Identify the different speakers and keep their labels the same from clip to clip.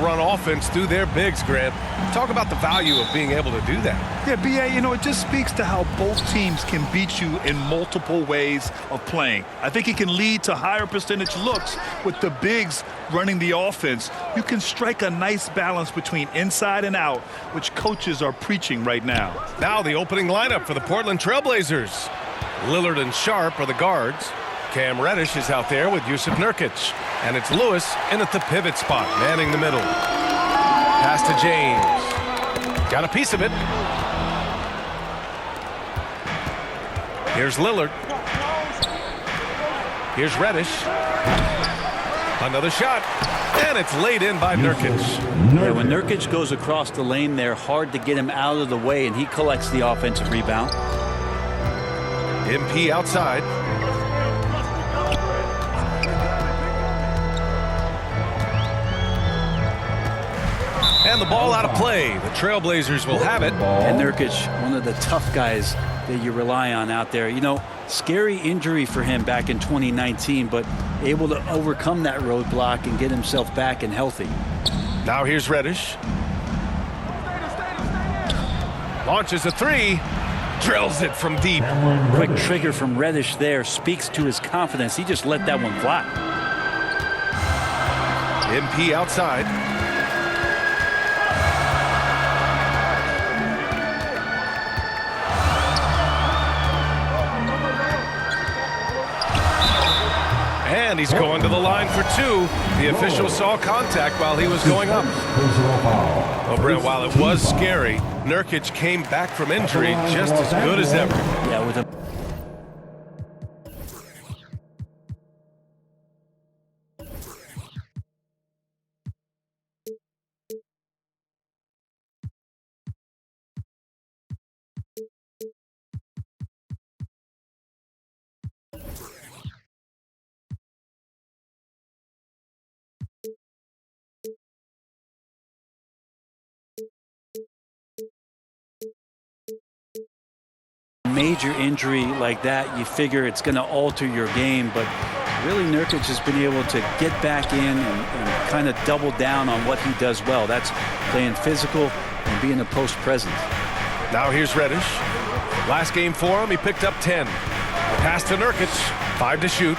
Speaker 1: run offense through their bigs, Grant. Talk about the value of being able to do that.
Speaker 2: Yeah, B.A., it just speaks to how both teams can beat you in multiple ways of playing. I think it can lead to higher percentage looks with the bigs running the offense. You can strike a nice balance between inside and out, which coaches are preaching right now.
Speaker 1: Now the opening lineup for the Portland Trailblazers. Lillard and Sharp are the guards. Cam Reddish is out there with Yusuf Nurkic. And it's Lewis in at the pivot spot, manning the middle. Pass to James. Got a piece of it. Here's Lillard. Here's Reddish. Another shot. And it's laid in by Nurkic.
Speaker 3: Yeah, when Nurkic goes across the lane there, hard to get him out of the way, and he collects the offensive rebound.
Speaker 1: MP outside. And the ball out of play. The Trailblazers will have it.
Speaker 3: And Nurkic, one of the tough guys that you rely on out there. Scary injury for him back in 2019, but able to overcome that roadblock and get himself back and healthy.
Speaker 1: Now here's Reddish. Launches a three. Drills it from deep.
Speaker 3: Quick trigger from Reddish there speaks to his confidence. He just let that one fly.
Speaker 1: MP outside. And he's going to the line for two. The official saw contact while he was going up. Oh, Brent, while it was scary, Nurkic came back from injury just as good as ever.
Speaker 3: Yeah, with a major injury like that, you figure it's going to alter your game, but really Nurkic has been able to get back in and kind of double down on what he does well. That's playing physical and being a post presence.
Speaker 1: Now here's Reddish. Last game for him, he picked up 10. Pass to Nurkic, 5 to shoot.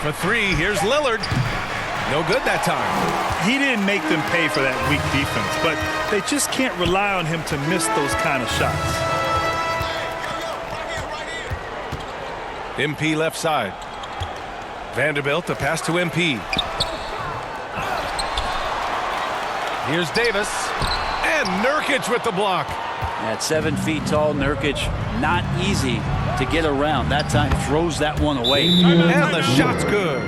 Speaker 1: For 3, here's Lillard. No good that time.
Speaker 2: He didn't make them pay for that weak defense, but they just can't rely on him to miss those kind of shots.
Speaker 1: MP left side. Vanderbilt, a pass to MP. Here's Davis. And Nurkic with the block.
Speaker 3: At 7 feet tall, Nurkic, not easy to get around. That time throws that one away.
Speaker 1: And the shot's good.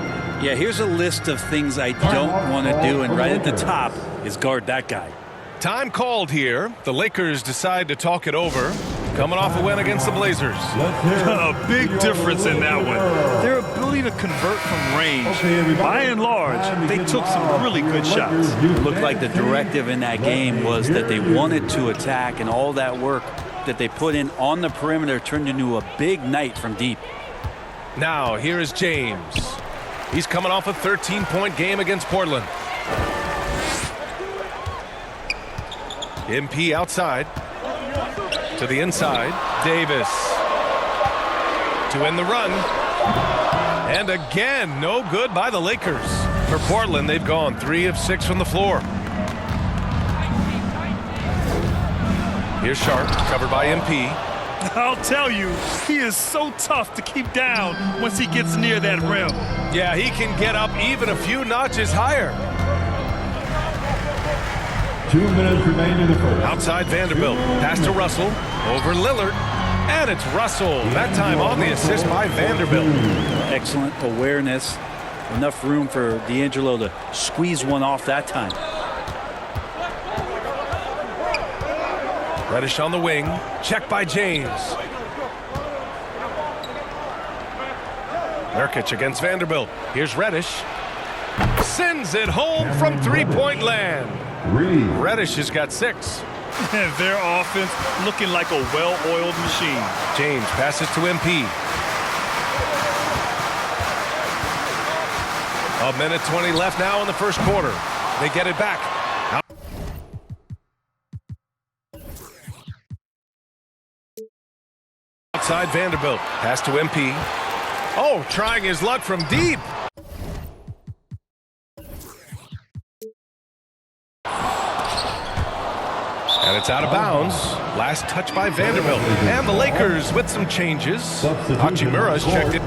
Speaker 3: Yeah, here's a list of things I don't want to do, and right at the top is guard that guy.
Speaker 1: Time called here. The Lakers decide to talk it over. Coming off a win against the Blazers.
Speaker 2: A big difference in that one. Their ability to convert from range. By and large, they took some really good shots.
Speaker 3: It looked like the directive in that game was that they wanted to attack, and all that work that they put in on the perimeter turned into a big night from deep.
Speaker 1: Now, here is James. He's coming off a 13-point game against Portland. MP outside. To the inside. Davis. To end the run. And again, no good by the Lakers. For Portland, they've gone 3 of 6 from the floor. Here's Sharp, covered by MP.
Speaker 2: I'll tell you, he is so tough to keep down once he gets near that rim.
Speaker 1: Yeah, he can get up even a few notches higher.
Speaker 4: 2 minutes remain in the first.
Speaker 1: Outside Vanderbilt. Pass to Russell. Over Lillard. And it's Russell. That time on the assist by Vanderbilt.
Speaker 3: Excellent awareness. Enough room for D'Angelo to squeeze one off that time.
Speaker 1: Reddish on the wing. Check by James. Nurkic against Vanderbilt. Here's Reddish. Sends it home from three-point land. Reddish has got 6.
Speaker 2: Their offense looking like a well-oiled machine.
Speaker 1: James passes to MP. A minute 20 left now in the first quarter. They get it back. Outside Vanderbilt. Pass to MP. Oh, trying his luck from deep. And it's out of bounds. Last touch by Vanderbilt. And the Lakers with some changes. Hachimura's checked it.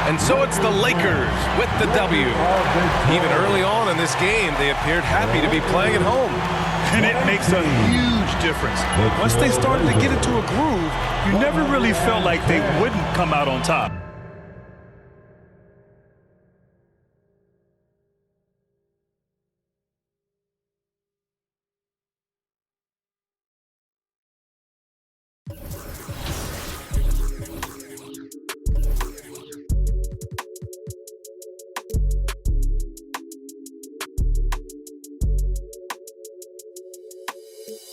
Speaker 1: And so it's the Lakers with the W. Even early on in this game, they appeared happy to be playing at home.
Speaker 2: And it makes a huge difference. Once they started to get into a groove, you never really felt like they wouldn't come out on top.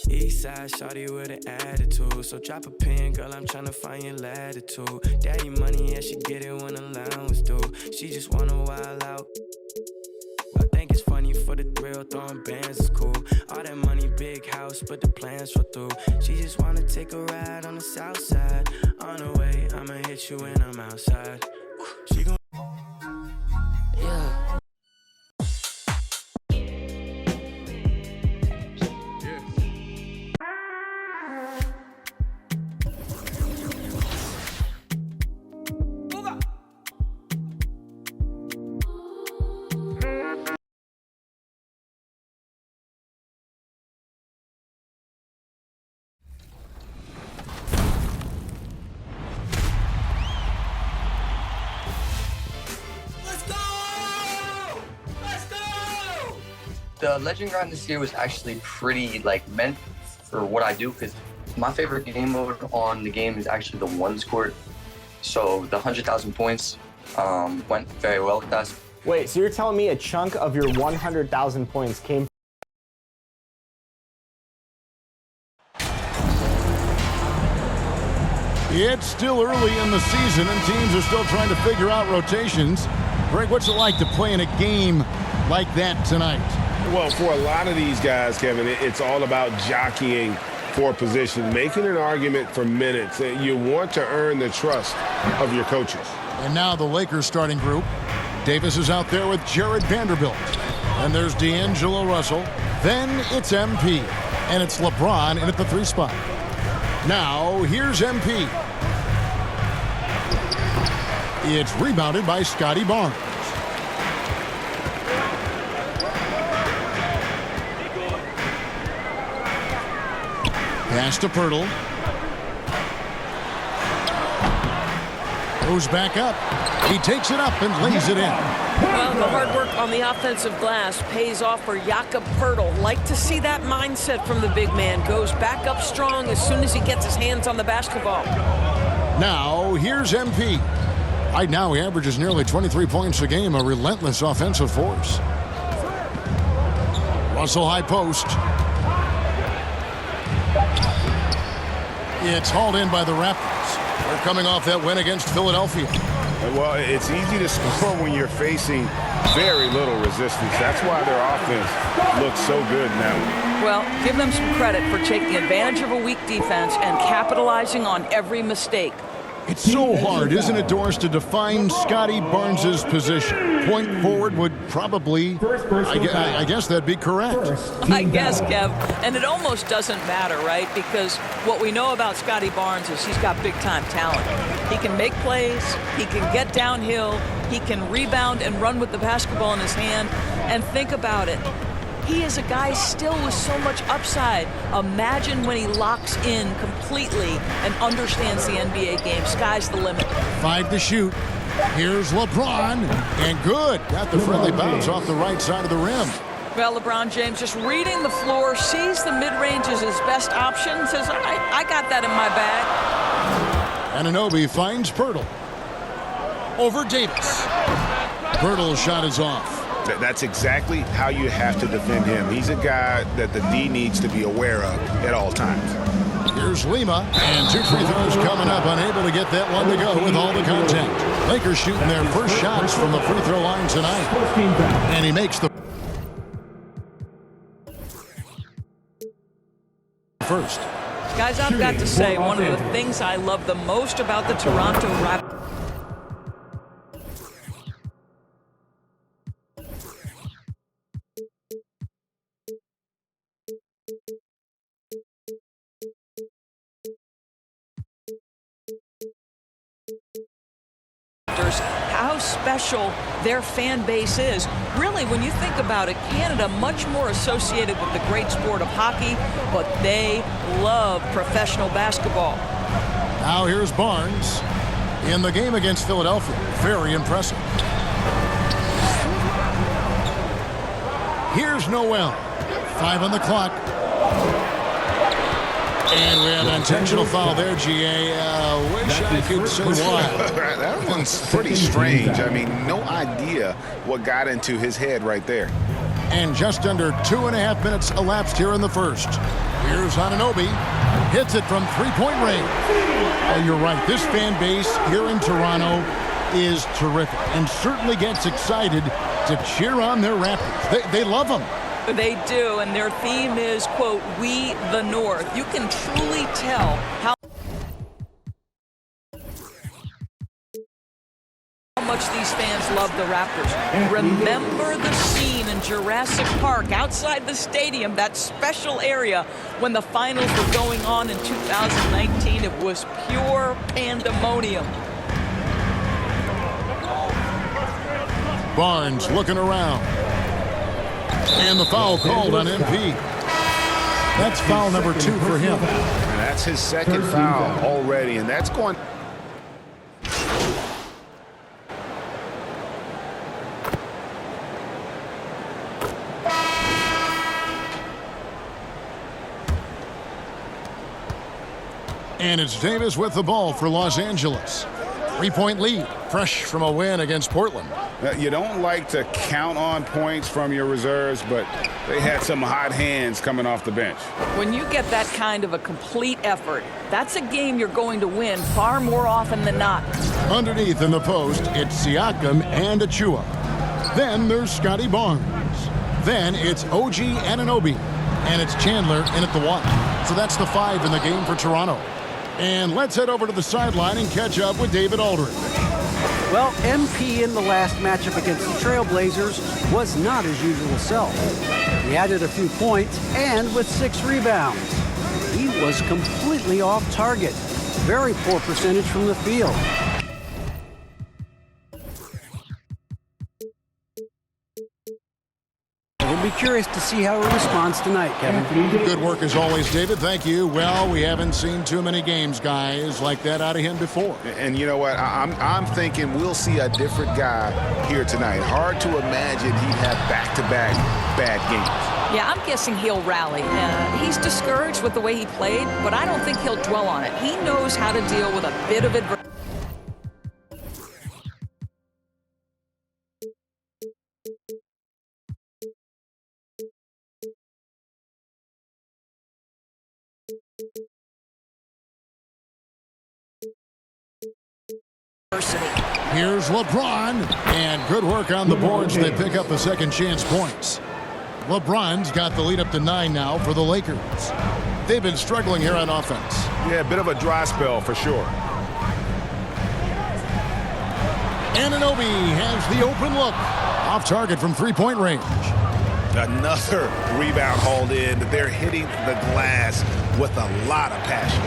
Speaker 5: Eastside shawty with an attitude, so drop a pin, girl, I'm tryna find your latitude. Daddy money, yeah, she get it when allowance due. She just wanna wild out. I think it's funny for the thrill, throwing bands is cool. All that money, big house, but the plans fall through. She just wanna take a ride on the south side. On the way, I'ma hit you when I'm outside. She gon'
Speaker 6: The Legend Grind this year was actually pretty meant for what I do, because my favorite game mode on the game is actually the ones court. So the 100,000 points went very well with us.
Speaker 7: Wait, so you're telling me a chunk of your 100,000 points came?
Speaker 8: It's still early in the season and teams are still trying to figure out rotations. Greg, what's it like to play in a game like that tonight?
Speaker 9: Well, for a lot of these guys, Kevin, it's all about jockeying for position, making an argument for minutes. You want to earn the trust of your coaches.
Speaker 8: And now the Lakers starting group. Davis is out there with Jared Vanderbilt. And there's D'Angelo Russell. Then it's MP. And it's LeBron in at the 3 spot. Now, here's MP. It's rebounded by Scotty Barnes. Pass to Pirtle. Goes back up. He takes it up and lays it in.
Speaker 10: Well, the hard work on the offensive glass pays off for Jakob Pirtle. Like to see that mindset from the big man. Goes back up strong as soon as he gets his hands on the basketball.
Speaker 8: Now, here's MP. Right now, he averages nearly 23 points a game, a relentless offensive force. Russell high post. It's hauled in by the Raptors. They're coming off that win against Philadelphia.
Speaker 9: Well, it's easy to score when you're facing very little resistance. That's why their offense looks so good now.
Speaker 10: Well, give them some credit for taking advantage of a weak defense and capitalizing on every mistake.
Speaker 8: It's so hard, isn't it, Doris, to define Scotty Barnes' position? Point forward would probably, I guess that'd be correct.
Speaker 10: I guess, Kev. And it almost doesn't matter, right? Because what we know about Scotty Barnes is he's got big-time talent. He can make plays, he can get downhill, he can rebound and run with the basketball in his hand. And think about it. He is a guy still with so much upside. Imagine when he locks in completely and understands the NBA game. Sky's the limit.
Speaker 8: 5 to shoot. Here's LeBron. And good. Got the friendly bounce off the right side of the rim.
Speaker 10: Well, LeBron James just reading the floor, sees the mid-range as his best option, says, all right, I got that in my bag.
Speaker 8: Anunoby finds Pirtle. over Davis. Birtle's shot is off.
Speaker 9: That's exactly how you have to defend him. He's a guy that the D needs to be aware of at all times.
Speaker 8: Here's Lima, and 2 free throws coming up, unable to get that one to go with all the contact. Lakers shooting their first shots from the free throw line tonight. And he makes the first.
Speaker 10: Guys, I've got to say, one of the things I love the most about the Toronto Raptors how special their fan base is. Really, when you think about it, Canada much more associated with the great sport of hockey, but they love professional basketball.
Speaker 8: Now here's Barnes in the game against Philadelphia. Very impressive. Here's Noel. 5 on the clock. And we have an intentional foul there, GA. Wish I could say why.
Speaker 9: That one's pretty strange. I mean, no idea what got into his head right there.
Speaker 8: And just under 2.5 minutes elapsed here in the first. Here's Anunoby. Hits it from three-point range. Oh, you're right. This fan base here in Toronto is terrific and certainly gets excited to cheer on their Raptors. They love them.
Speaker 10: They do, and their theme is, quote, "We the North." You can truly tell how much these fans love the Raptors. Remember the scene in Jurassic Park outside the stadium, that special area when the finals were going on in 2019. It was pure pandemonium.
Speaker 8: Barnes looking around. And the foul called on MP. That's foul number 2 for him.
Speaker 9: And that's his second foul already, and that's going.
Speaker 8: And it's Davis with the ball for Los Angeles. 3-point lead, fresh from a win against Portland.
Speaker 9: You don't like to count on points from your reserves, but they had some hot hands coming off the bench.
Speaker 10: When you get that kind of a complete effort, that's a game you're going to win far more often than not.
Speaker 8: Underneath in the post, it's Siakam and Achua. Then there's Scotty Barnes. Then it's OG Anunoby. And it's Chandler in at the 1. So that's the 5 in the game for Toronto. And let's head over to the sideline and catch up with David Aldridge.
Speaker 11: Well, MP in the last matchup against the Trailblazers was not his usual self. He added a few points and with 6 rebounds. He was completely off target. Very poor percentage from the field. We'll be curious to see how he responds tonight, Kevin.
Speaker 8: Good work as always, David. Thank you. Well, we haven't seen too many games, guys, like that out of him before.
Speaker 9: And you know what? I'm thinking we'll see a different guy here tonight. Hard to imagine he'd have back-to-back bad games.
Speaker 10: Yeah, I'm guessing he'll rally. He's discouraged with the way he played, but I don't think he'll dwell on it. He knows how to deal with a bit of adversity.
Speaker 8: Here's LeBron, and good work on the boards. They pick up the second chance points. LeBron's got the lead up to 9 now for the Lakers. They've been struggling here on offense.
Speaker 9: Yeah, a bit of a dry spell for sure.
Speaker 8: Anunoby has the open look. Off target from 3-point range.
Speaker 9: Another rebound hauled in. They're hitting the glass with a lot of passion.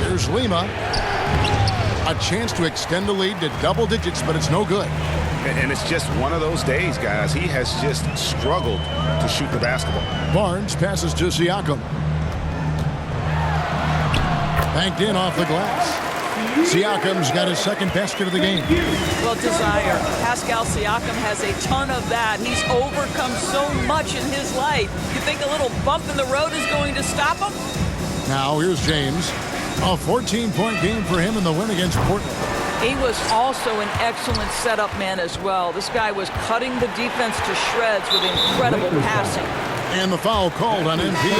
Speaker 8: Here's Lima. A chance to extend the lead to double digits, but it's no good.
Speaker 9: And it's just one of those days, guys. He has just struggled to shoot the basketball.
Speaker 8: Barnes passes to Siakam. Banked in off the glass. Siakam's got his second basket of the game.
Speaker 10: Well, desire. Pascal Siakam has a ton of that. He's overcome so much in his life. You think a little bump in the road is going to stop him?
Speaker 8: Now here's James. A 14-point game for him in the win against Portland.
Speaker 10: He was also an excellent setup man as well. This guy was cutting the defense to shreds with incredible passing.
Speaker 8: And the foul called on MP.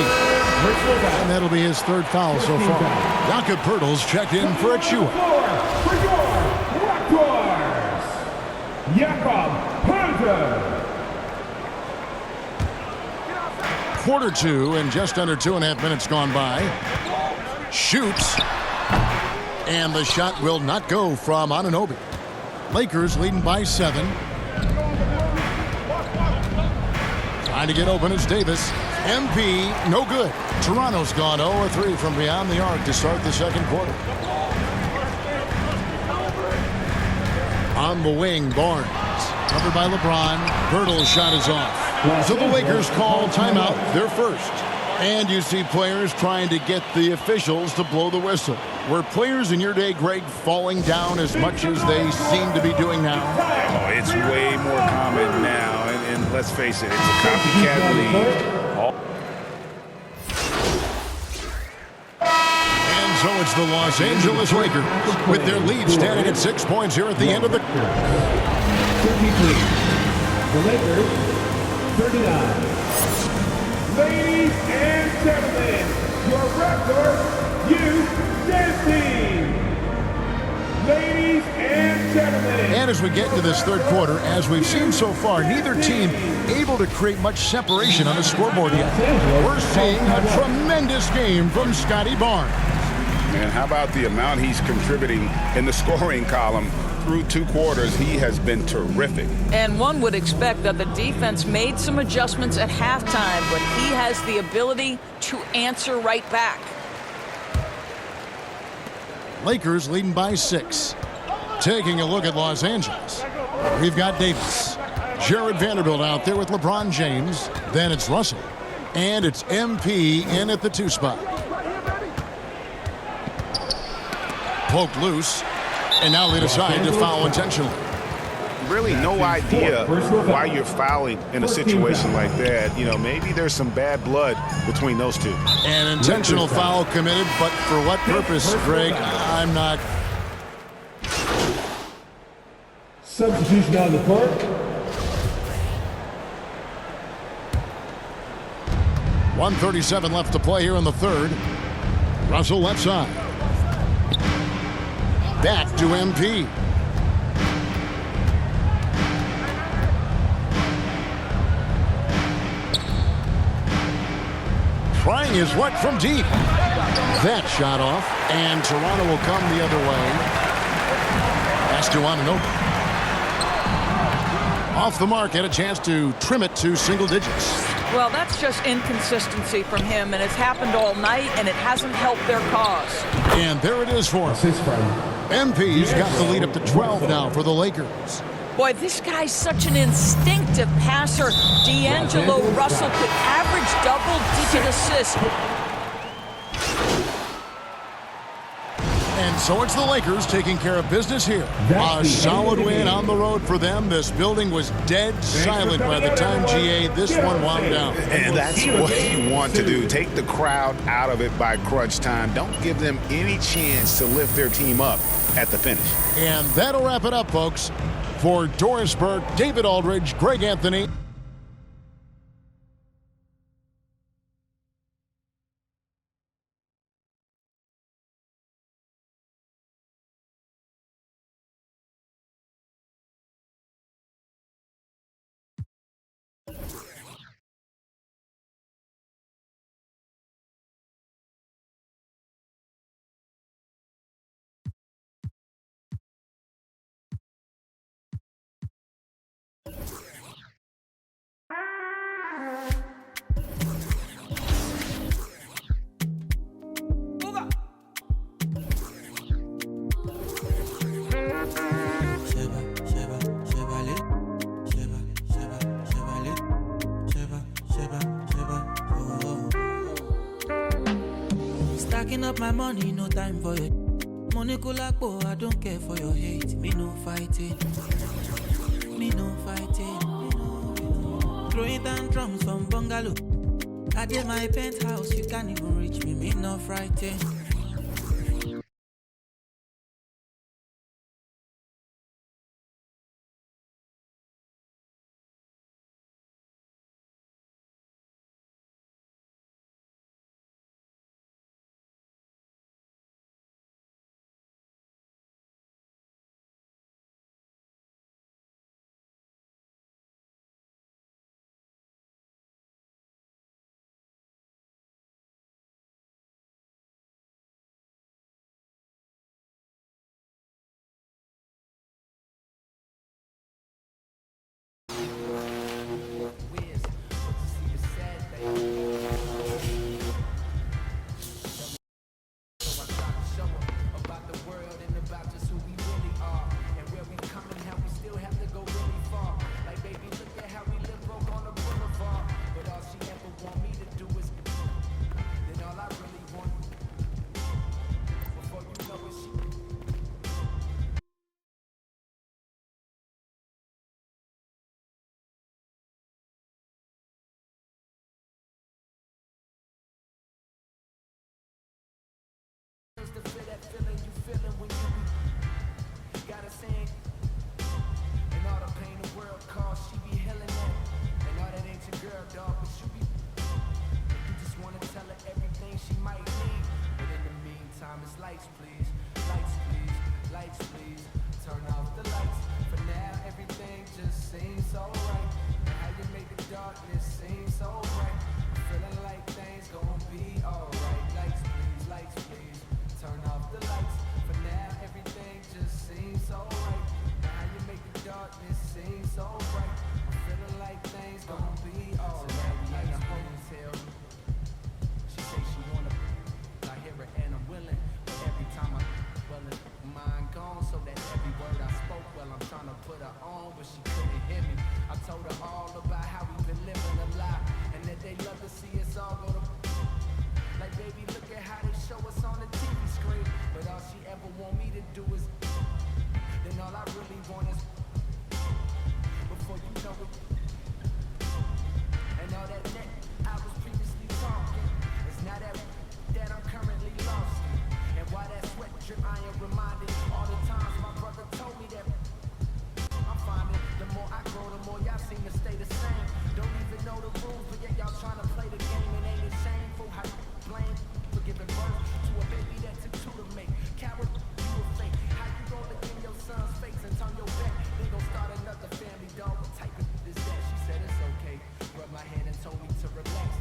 Speaker 8: And that'll be his third foul so far. Jakob Poeltl's checked in for a chew-up.
Speaker 4: Jakob Poeltl.
Speaker 8: Quarter two and just under 2.5 minutes gone by. Shoots. And the shot will not go from Anunoby. Lakers leading by 7. Trying to get open is Davis. MP, no good. Toronto's gone 0-3 from beyond the arc to start the second quarter. On the wing, Barnes. Covered by LeBron. Poeltl's shot is off. So the Lakers call timeout, their first. And you see players trying to get the officials to blow the whistle. Were players in your day, Greg, falling down as much as they seem to be doing now?
Speaker 9: Oh, it's way more common now. And let's face it, it's a copycat league.
Speaker 8: And so it's the Los Angeles Lakers with their lead standing at 6 points here at the end of the...
Speaker 4: 53. The Lakers, 39. Ladies and gentlemen, your record, you dancing. Ladies and gentlemen.
Speaker 8: And as we get into this third quarter, as we've seen so far, neither team able to create much separation on the scoreboard yet. We're seeing a tremendous game from Scotty Barnes.
Speaker 9: And how about the amount he's contributing in the scoring column? Through 2 quarters, he has been terrific.
Speaker 10: And one would expect that the defense made some adjustments at halftime, but he has the ability to answer right back.
Speaker 8: Lakers leading by 6. Taking a look at Los Angeles. We've got Davis. Jared Vanderbilt out there with LeBron James. Then it's Russell. And it's MP in at the 2 spot. Poked loose. And now lead aside to foul intentionally.
Speaker 9: Really no idea why you're fouling in a situation like that. You know, maybe there's some bad blood between those two.
Speaker 8: An intentional foul committed, but for what purpose, Greg? I'm not.
Speaker 4: Substitution on the court.
Speaker 8: .137 left to play here in the third. Russell left side. Back to MP. Trying his luck from deep. That shot off, and Toronto will come the other way. Pass to Anunoby. Off the mark, had a chance to trim it to single digits.
Speaker 10: Well, that's just inconsistency from him, and it's happened all night, and it hasn't helped their cause.
Speaker 8: And there it is for him. MP's got the lead up to 12 now for the Lakers.
Speaker 10: Boy, this guy's such an instinctive passer. D'Angelo Russell could average double-digit assists.
Speaker 8: And so it's the Lakers taking care of business here. A solid win on the road for them. This building was dead silent by the time, GA, this one wound down.
Speaker 9: And that's what you want to do. Take the crowd out of it by crunch time. Don't give them any chance to lift their team up at the finish.
Speaker 8: And that'll wrap it up, folks. For Doris Burke, David Aldridge, Greg Anthony.
Speaker 5: Stacking up my money, no time for it. Money kulakbo, I don't care for your hate. Me no fighting. Me no fighting. Throwing down drums from bungalow. I did my penthouse, you can't even reach me. Me no frightened. tell her everything she might need. But in the meantime, it's lights, please. Lights, please. Lights, please. Turn off the lights. For now, everything just seems so right. How you make the darkness seem so bright. I'm feeling like things gon' be alright. Lights, please. Lights, please. Turn off the lights. For now, everything just seems so right. How you make the darkness seem so bright. I'm feeling like things gon' be alright. So now we in a hotel. She say she wanna. I hear her and I'm willing. But every time I mind gone, so that every word I spoke, well, I'm trying to put her on, but she couldn't hear me. I told her all about how we've been living a lie, and that they love to see us all go to. Like, baby, look at how they show us on the TV screen. But all she ever want me to do is. Then all I really want is. Before you know it. And all that neck I was previously talking. It's not that I'm currently lost. And why that sweat drip, I am reminded all the times my brother told me that I'm finding the more I grow, the more y'all seem to stay the same. Don't even know the rules, but yet y'all trying to play the game. And ain't it shameful how you blame for giving birth to a baby that took two to make? Coward, you a fake. How you gonna look in your son's face and turn your back? They gon' start another family, dog. What type of is that? She said it's okay. Rubbed my hand and told me to relax.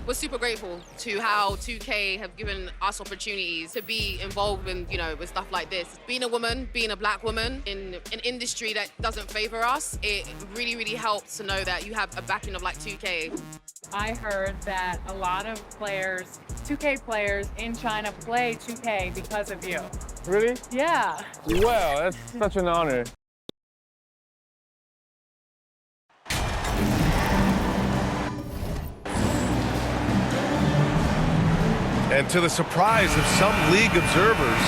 Speaker 12: We're super grateful to how 2K have given us opportunities to be involved in, with stuff like this. Being a woman, being a black woman in an industry that doesn't favor us, it really, really helps to know that you have a backing of like 2K.
Speaker 13: I heard that a lot of players, 2K players in China play 2K because of you.
Speaker 14: Really?
Speaker 13: Yeah.
Speaker 14: Well, that's such an honor.
Speaker 1: And to the surprise of some league observers,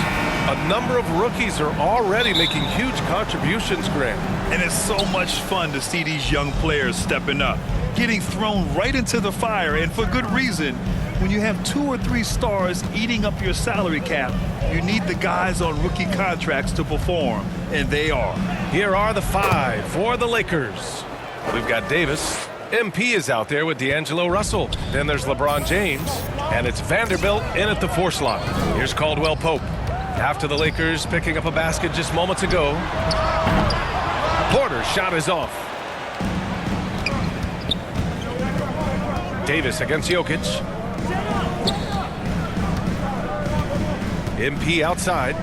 Speaker 1: a number of rookies are already making huge contributions, Grant.
Speaker 2: And it's so much fun to see these young players stepping up, getting thrown right into the fire, and for good reason. When you have 2 or 3 stars eating up your salary cap, you need the guys on rookie contracts to perform, and they are.
Speaker 1: Here are the 5 for the Lakers. We've got Davis. MP is out there with D'Angelo Russell. Then there's LeBron James, and it's Vanderbilt in at the 4 slot. Here's Caldwell Pope. After the Lakers picking up a basket just moments ago, Porter's shot is off. Davis against Jokic. MP outside.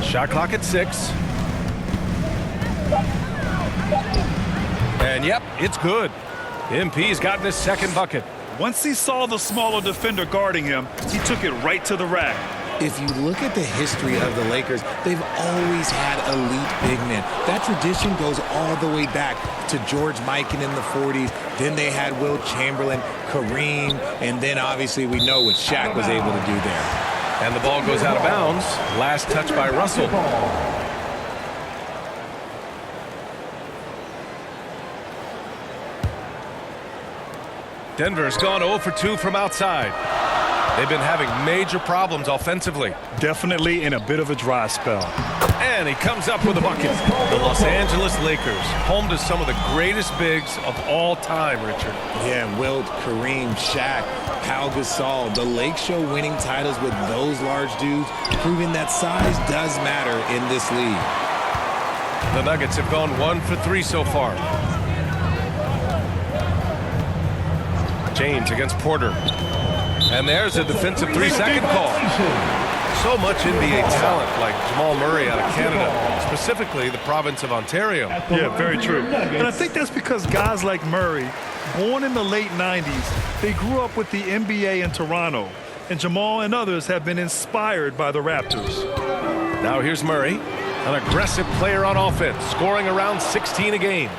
Speaker 1: Shot clock at 6. And yep, it's good. MP's gotten his second bucket.
Speaker 2: Once he saw the smaller defender guarding him, he took it right to the rack.
Speaker 15: If you look at the history of the Lakers, they've always had elite big men. That tradition goes all the way back to George Mikan in the 40s. Then they had Wilt Chamberlain, Kareem, and then obviously we know what Shaq was able to do there.
Speaker 1: And the ball goes out of bounds. Last touch by Russell. Denver's gone 0 for 2 from outside. They've been having major problems offensively.
Speaker 2: Definitely in a bit of a dry spell.
Speaker 1: And he comes up with a bucket. The Los Angeles Lakers, home to some of the greatest bigs of all time, Richard.
Speaker 15: Yeah, Wilt, Kareem, Shaq, Pau Gasol. The Lake Show winning titles with those large dudes, proving that size does matter in this league.
Speaker 1: The Nuggets have gone 1 for 3 so far. James against Porter. And there's a defensive 3-second call. So much NBA talent like Jamal Murray out of Canada, specifically the province of Ontario.
Speaker 2: Yeah, very true. And I think that's because guys like Murray, born in the late 90s, they grew up with the NBA in Toronto. And Jamal and others have been inspired by the Raptors.
Speaker 1: Now here's Murray, an aggressive player on offense, scoring around 16 a game.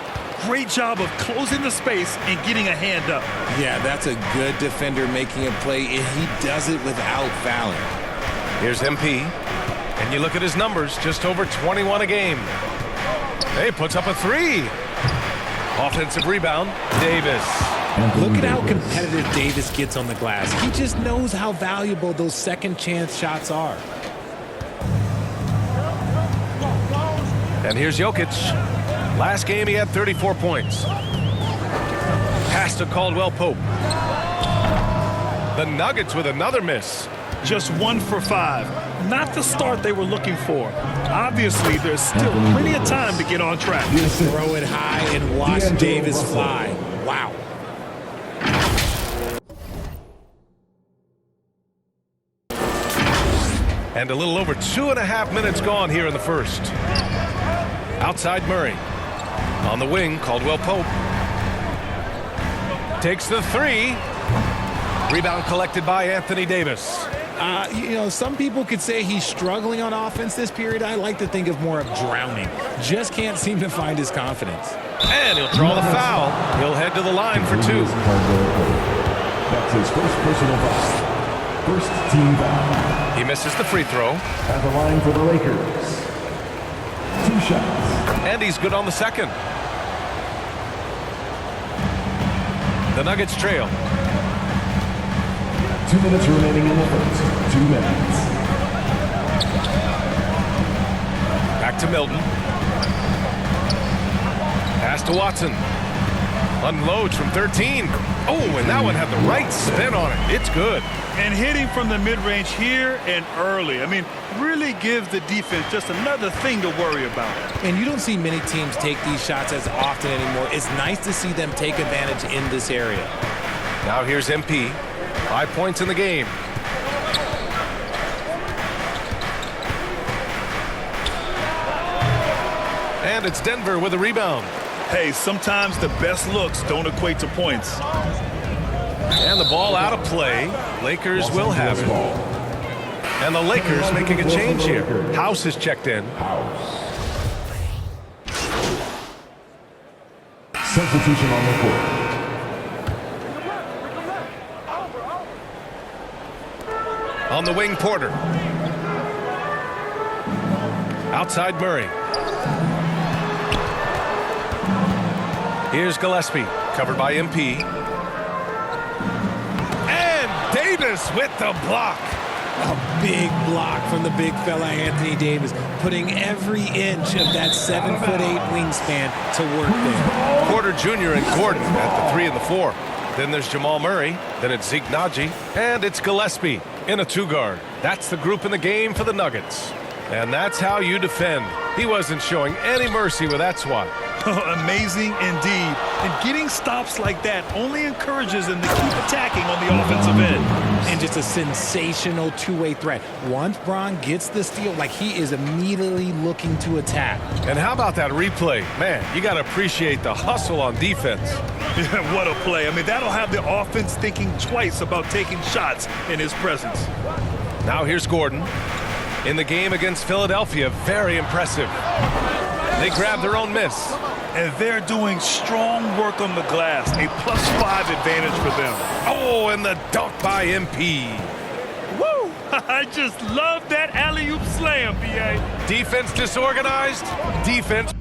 Speaker 2: Great job of closing the space and getting a hand up.
Speaker 15: Yeah, that's a good defender making a play, and he does it without fouling.
Speaker 1: Here's MP, and you look at his numbers, just over 21 a game. He puts up a 3. Offensive rebound, Davis.
Speaker 15: Look at how competitive Davis gets on the glass. He just knows how valuable those second chance shots are.
Speaker 1: And here's Jokic. Last game he had 34 points. Pass to Caldwell Pope. The Nuggets with another miss.
Speaker 2: Just 1 for 5. Not the start they were looking for. Obviously, there's still plenty of time to get on track.
Speaker 15: Throw it high and watch Davis fly. Wow.
Speaker 1: And a little over 2.5 minutes gone here in the first. Outside Murray. On the wing, Caldwell Pope. Takes the 3. Rebound collected by Anthony Davis.
Speaker 15: You know, some people could say he's struggling on offense this period. I like to think of more of drowning. Just can't seem to find his confidence.
Speaker 1: And he'll draw the foul. He'll head to the line for 2.
Speaker 4: That's his first personal foul. First team foul.
Speaker 1: He misses the free throw.
Speaker 4: At the line for the Lakers. 2 shots.
Speaker 1: And he's good on the second. The Nuggets trail.
Speaker 4: 2 minutes remaining in the first. 2 minutes.
Speaker 1: Back to Milton. Pass to Watson. Unloads from 13. Oh, and that one had the right spin on it. It's good.
Speaker 2: And hitting from the mid-range here and early. I mean, really gives the defense just another thing to worry about.
Speaker 15: And you don't see many teams take these shots as often anymore. It's nice to see them take advantage in this area.
Speaker 1: Now here's MP. 5 points in the game. And it's Denver with a rebound.
Speaker 2: Hey, sometimes the best looks don't equate to points.
Speaker 1: And the ball out of play. Lakers will have it. And the Lakers making a change here. House is checked in.
Speaker 4: Substitution on the court.
Speaker 1: On the wing, Porter. Outside Murray. Here's Gillespie, covered by MP. And Davis with the block.
Speaker 15: A big block from the big fella Anthony Davis, putting every inch of that 7'8" wingspan to work there.
Speaker 1: Porter Jr. and Gordon at the 3 and the 4. Then there's Jamal Murray. Then it's Zeke Naji. And it's Gillespie in a 2-guard. That's the group in the game for the Nuggets. And that's how you defend. He wasn't showing any mercy with that swat.
Speaker 2: Amazing indeed. And getting stops like that only encourages them to keep attacking on the offensive end.
Speaker 15: And just a sensational two-way threat. Once Bron gets the steal, like he is immediately looking to attack.
Speaker 1: And how about that replay? Man, you got to appreciate the hustle on defense.
Speaker 2: Yeah, what a play. I mean, that'll have the offense thinking twice about taking shots in his presence.
Speaker 1: Now here's Gordon. In the game against Philadelphia, very impressive. They grabbed their own miss.
Speaker 2: And they're doing strong work on the glass. A +5 advantage for them.
Speaker 1: Oh, and the dunk by MP.
Speaker 2: Woo! I just love that alley-oop slam, B.A.
Speaker 1: Defense disorganized. Defense